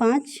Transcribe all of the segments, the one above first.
5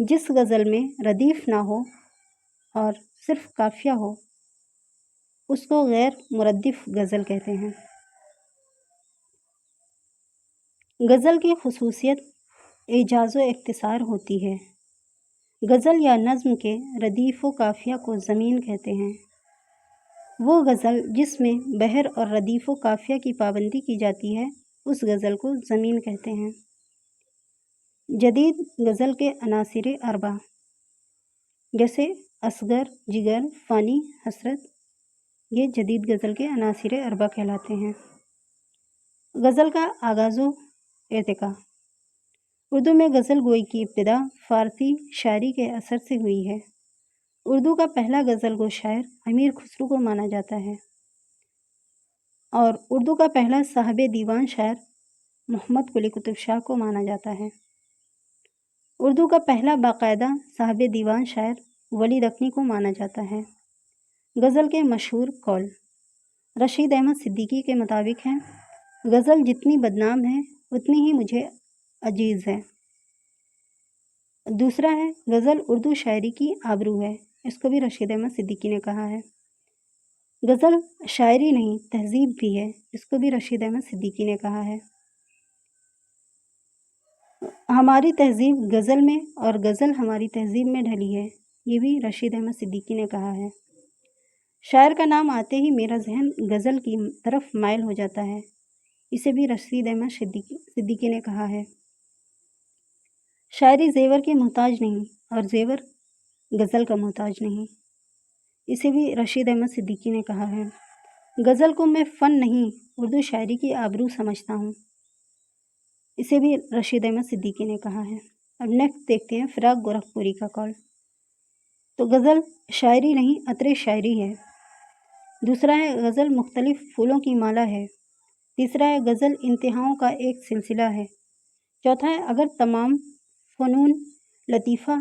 جس غزل میں ردیف نہ ہو اور صرف قافیہ ہو اس کو غیر مردف غزل کہتے ہیں۔ غزل کی خصوصیت اعجاز و اختصار ہوتی ہے۔ غزل یا نظم کے ردیف و قافیہ کو ضمین کہتے ہیں۔ وہ غزل جس میں بحر اور ردیف و قافیہ کی پابندی کی جاتی ہے اس غزل کو ضمین کہتے ہیں۔ جدید غزل کے عناصر اربع جیسے اصغر، جگر، فانی، حسرت، یہ جدید غزل کے عناصر اربع کہلاتے ہیں۔ غزل کا آغاز و ارتقاء۔ اردو میں غزل گوئی کی ابتدا فارسی شاعری کے اثر سے ہوئی ہے۔ اردو کا پہلا غزل گو شاعر امیر خسرو کو مانا جاتا ہے اور اردو کا پہلا صاحب دیوان شاعر محمد قلی قطب شاہ کو مانا جاتا ہے۔ اردو کا پہلا باقاعدہ صاحب دیوان شاعر ولی دکنی کو مانا جاتا ہے۔ غزل کے مشہور قول رشید احمد صدیقی کے مطابق ہیں: غزل جتنی بدنام ہے اتنی ہی مجھے عزیز ہے۔ دوسرا ہے غزل اردو شاعری کی آبرو ہے، اس کو بھی رشید احمد صدیقی نے کہا ہے۔ غزل شاعری نہیں تہذیب بھی ہے، اس کو بھی رشید احمد صدیقی نے کہا ہے۔ ہماری تہذیب غزل میں اور غزل ہماری تہذیب میں ڈھلی ہے، یہ بھی رشید احمد صدیقی نے کہا ہے۔ شاعر کا نام آتے ہی میرا ذہن غزل کی طرف مائل ہو جاتا ہے، اسے بھی رشید احمد صدیقی نے کہا ہے۔ شاعری زیور کی محتاج نہیں اور زیور غزل کا محتاج نہیں، اسے بھی رشید احمد صدیقی نے کہا ہے۔ غزل کو میں فن نہیں اردو شاعری کی آبرو سمجھتا ہوں، اسے بھی رشید احمد صدیقی نے کہا ہے۔ اب نیکسٹ دیکھتے ہیں فراق گورکھپوری کا قول۔ تو غزل شاعری نہیں عطر شاعری ہے۔ دوسرا ہے غزل مختلف پھولوں کی مالا ہے۔ تیسرا ہے غزل انتہاؤں کا ایک سلسلہ ہے۔ چوتھا ہے اگر تمام فنون لطیفہ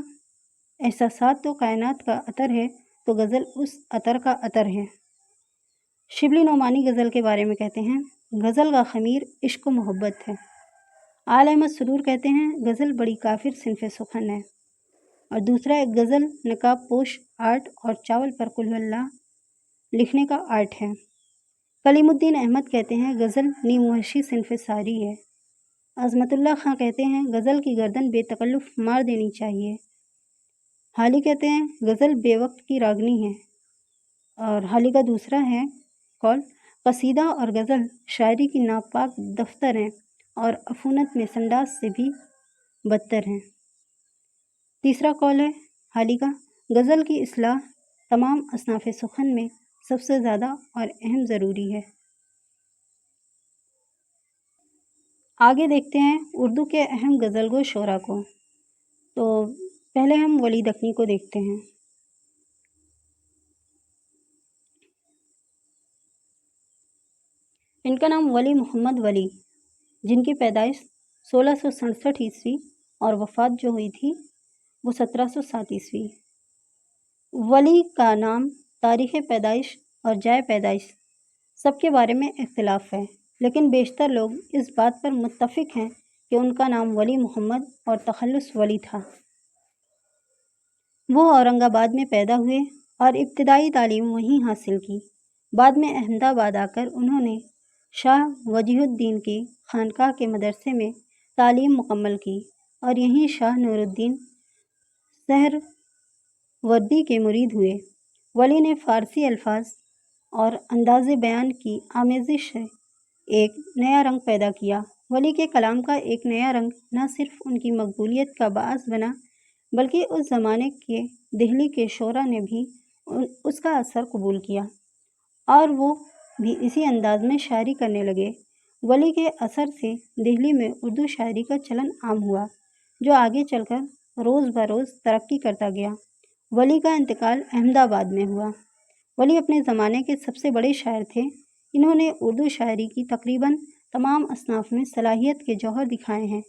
احساسات تو کائنات کا عطر ہے تو غزل اس عطر کا عطر ہے۔ شبلی نعمانی غزل کے بارے میں کہتے ہیں: غزل کا خمیر عشق و محبت ہے۔ آل احمد سرور کہتے ہیں غزل بڑی کافر صنف سخن ہے۔ اور دوسرا ہے غزل نقاب پوش آرٹ اور چاول پر قل اللہ لکھنے کا آرٹ ہے۔ کلیم الدین احمد کہتے ہیں غزل نیم وحشی صنف ساری ہے۔ عظمت اللہ خاں کہتے ہیں غزل کی گردن بے تکلف مار دینی چاہیے۔ حالی کہتے ہیں غزل بے وقت کی راگنی ہے۔ اور حالی کا دوسرا ہے قول: قصیدہ اور غزل شاعری کی ناپاک دفتر ہیں اور عفونت میں سنڈاس سے بھی بدتر ہیں۔ تیسرا قول ہے حالی کا: غزل کی اصلاح تمام اصناف سخن میں سب سے زیادہ اور اہم ضروری ہے۔ آگے دیکھتے ہیں اردو کے اہم غزل گو شعراء کو۔ تو پہلے ہم ولی دکنی کو دیکھتے ہیں۔ ان کا نام ولی محمد ولی، جن کی پیدائش 1667 عیسوی اور وفات جو ہوئی تھی وہ 1707 عیسوی۔ ولی کا نام، تاریخ پیدائش اور جائے پیدائش سب کے بارے میں اختلاف ہے، لیکن بیشتر لوگ اس بات پر متفق ہیں کہ ان کا نام ولی محمد اور تخلص ولی تھا۔ وہ اورنگ آباد میں پیدا ہوئے اور ابتدائی تعلیم وہیں حاصل کی۔ بعد میں احمد آباد آ کر انہوں نے شاہ وجیہ الدین کی خانقاہ کے مدرسے میں تعلیم مکمل کی اور یہیں شاہ نور الدین سہروردی کے مرید ہوئے۔ ولی نے فارسی الفاظ اور انداز بیان کی آمیزش سے ایک نیا رنگ پیدا کیا۔ ولی کے کلام کا ایک نیا رنگ نہ صرف ان کی مقبولیت کا باعث بنا بلکہ اس زمانے کے دہلی کے شعراء نے بھی اس کا اثر قبول کیا اور وہ بھی اسی انداز میں شاعری کرنے لگے۔ ولی کے اثر سے دہلی میں اردو شاعری کا چلن عام ہوا، جو آگے چل کر روز بروز ترقی کرتا گیا۔ ولی کا انتقال احمد آباد میں ہوا۔ ولی اپنے زمانے کے سب سے بڑے شاعر تھے۔ انہوں نے اردو شاعری کی تقریباً تمام اصناف میں صلاحیت کے جوہر دکھائے ہیں۔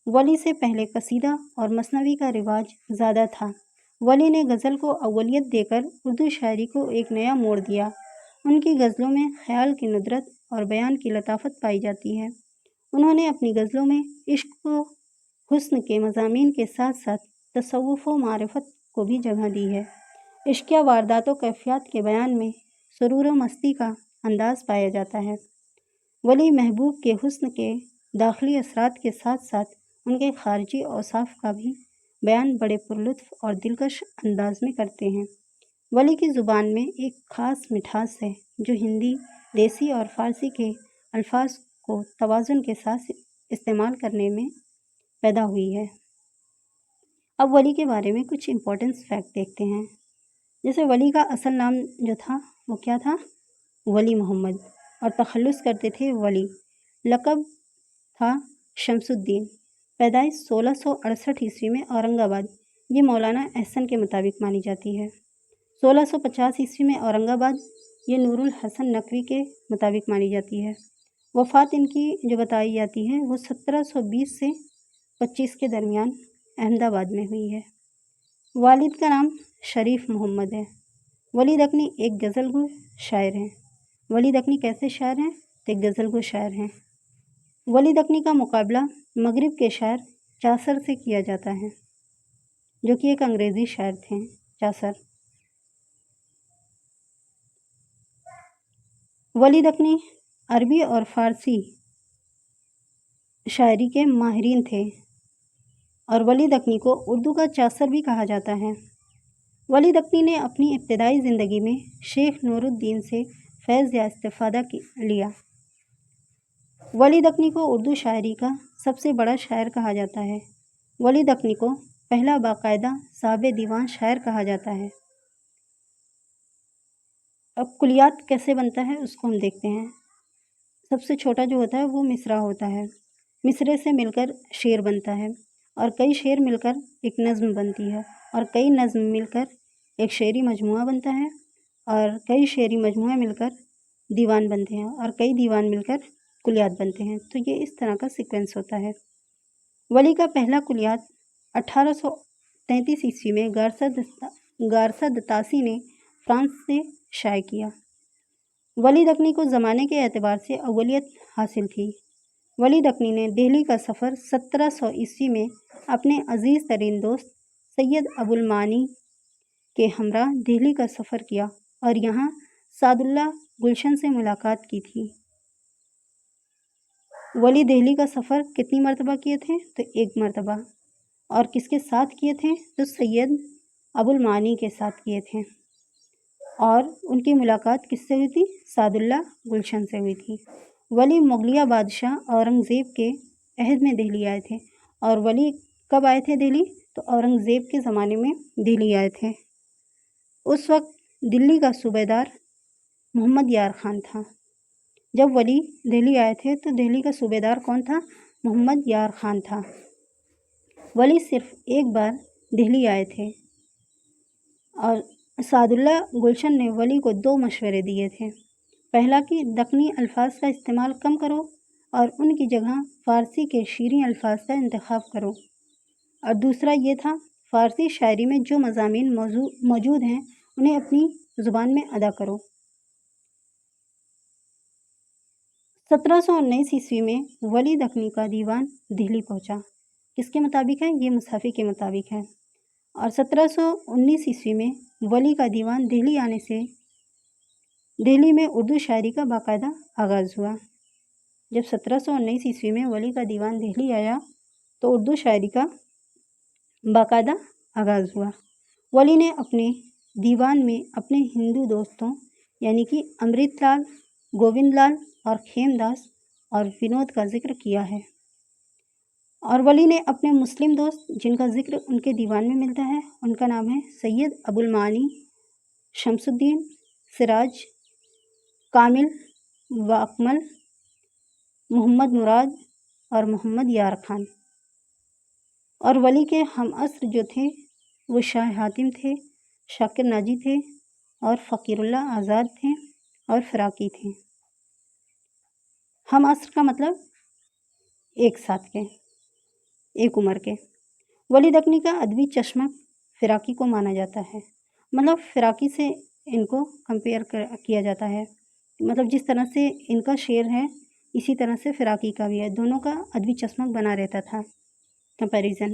ولی سے پہلے قصیدہ اور مثنوی کا رواج زیادہ تھا۔ ولی نے غزل کو اولیت دے کر اردو شاعری کو ایک نیا موڑ دیا۔ ان کی غزلوں میں خیال کی ندرت اور بیان کی لطافت پائی جاتی ہے۔ انہوں نے اپنی غزلوں میں عشق و حسن کے مضامین کے ساتھ ساتھ تصوف و معرفت کو بھی جگہ دی ہے۔ عشقیہ واردات و کیفیات کے بیان میں سرور و مستی کا انداز پایا جاتا ہے۔ ولی محبوب کے حسن کے داخلی اثرات کے ساتھ ساتھ ان کے خارجی اوصاف کا بھی بیان بڑے پرلطف اور دلکش انداز میں کرتے ہیں۔ ولی کی زبان میں ایک خاص مٹھاس ہے جو ہندی، دیسی اور فارسی کے الفاظ کو توازن کے ساتھ استعمال کرنے میں پیدا ہوئی ہے۔ اب ولی کے بارے میں کچھ امپورٹنس فیکٹ دیکھتے ہیں۔ جیسے ولی کا اصل نام جو تھا وہ کیا تھا؟ ولی محمد، اور تخلص کرتے تھے ولی۔ لقب تھا شمس الدین۔ پیدائش 1668 عیسوی میں اورنگ آباد، یہ مولانا احسن کے مطابق مانی جاتی ہے۔ 1650 عیسوی میں اورنگ آباد، یہ نور الحسن نقوی کے مطابق مانی جاتی ہے۔ وفات ان کی جو بتائی جاتی ہے وہ 1720 سے 25 کے درمیان احمد آباد میں ہوئی ہے۔ والد کا نام شریف محمد ہے۔ ولی دکنی ایک غزل گو شاعر ہیں۔ ولی دکنی کیسے شاعر ہیں؟ تو ایک غزل گو شاعر ہیں۔ ولی دکنی کا مقابلہ مغرب کے شاعر چاصر سے کیا جاتا ہے، جو کہ ایک انگریزی شاعر تھے، چاصر۔ ولی دکنی عربی اور فارسی شاعری کے ماہرین تھے، اور ولی دکنی کو اردو کا چاصر بھی کہا جاتا ہے۔ ولی دکنی نے اپنی ابتدائی زندگی میں شیخ نور الدین سے فیض یا استفادہ لیا۔ ولی دکنی کو اردو شاعری کا سب سے بڑا شاعر کہا جاتا ہے۔ ولی دکنی کو پہلا باقاعدہ صاحب دیوان شاعر کہا جاتا ہے۔ اب کلیات کیسے بنتا ہے اس کو ہم دیکھتے ہیں۔ سب سے چھوٹا جو ہوتا ہے وہ مصرع ہوتا ہے۔ مصرعے سے مل کر شعر بنتا ہے، اور کئی شعر مل کر ایک نظم بنتی ہے، اور کئی نظم مل کر ایک شعری مجموعہ بنتا ہے، اور کئی شعری مجموعے مل کر دیوان بنتے ہیں، اور کئی دیوان مل کر کلیات بنتے ہیں۔ تو یہ اس طرح کا سیکوینس ہوتا ہے۔ ولی کا پہلا کلیات 1833 عیسوی میں گارسا دتاسی نے فرانس سے شائع کیا۔ ولی دکنی کو زمانے کے اعتبار سے اولیت حاصل تھی۔ ولی دکنی نے دہلی کا سفر 1700 عیسوی میں اپنے عزیز ترین دوست سید ابو المعانی کے ہمراہ دہلی کا سفر کیا، اور یہاں سعد اللہ گلشن سے ملاقات کی تھی۔ ولی دہلی کا سفر کتنی مرتبہ کیے تھے؟ تو ایک مرتبہ، اور کس کے ساتھ کیے تھے؟ تو سید ابو المعانی کے ساتھ کیے تھے، اور ان کی ملاقات کس سے ہوئی تھی؟ سعد اللہ گلشن سے ہوئی تھی۔ ولی مغلیہ بادشاہ اورنگ زیب کے عہد میں دہلی آئے تھے، اور ولی کب آئے تھے دہلی؟ تو اورنگ زیب کے زمانے میں دہلی آئے تھے۔ اس وقت دلی کا صوبیدار محمد یار خان تھا۔ جب ولی دہلی آئے تھے تو دہلی کا صوبیدار کون تھا؟ محمد یار خان تھا۔ ولی صرف ایک بار دہلی آئے تھے، اور سعد اللہ گلشن نے ولی کو 2 مشورے دیے تھے۔ پہلا کہ دکنی الفاظ کا استعمال کم کرو، اور ان کی جگہ فارسی کے شیریں الفاظ کا انتخاب کرو، اور دوسرا یہ تھا فارسی شاعری میں جو مضامین موجود ہیں انہیں اپنی زبان میں ادا کرو۔ 1719 عیسوی میں ولی دکنی کا دیوان دہلی پہنچا۔ کس کے مطابق ہے؟ یہ مصحفی کے مطابق ہے۔ اور 1719 عیسوی میں ولی کا دیوان دہلی آنے سے دہلی میں اردو شاعری کا باقاعدہ آغاز ہوا۔ جب 1719 عیسوی میں ولی کا دیوان دہلی آیا تو اردو شاعری کا باقاعدہ آغاز ہوا۔ ولی نے اپنے دیوان میں اپنے ہندو دوستوں یعنی کہ امرت لال، گووند لال اور خیم داس اور ونود کا ذکر کیا ہے، اور ولی نے اپنے مسلم دوست جن کا ذکر ان کے دیوان میں ملتا ہے ان کا نام ہے سید ابو المعانی، شمس الدین، سراج، کامل و اکمل، محمد مراد اور محمد یار خان۔ اور ولی کے ہم عصر جو تھے وہ شاہ حاتم تھے، شاکر ناجی تھے، اور فقیر اللہ آزاد تھے، اور فراقی تھے۔ ہم عصر کا مطلب ایک ساتھ کے، ایک عمر کے۔ ولی دکنی کا ادبی چشمہ فراقی کو مانا جاتا ہے، مطلب فراقی سے ان کو کمپیئر کیا جاتا ہے، مطلب جس طرح سے ان کا شعر ہے اسی طرح سے فراقی کا بھی ہے، دونوں کا ادبی چشمہ بنا رہتا تھا، کمپیریزن۔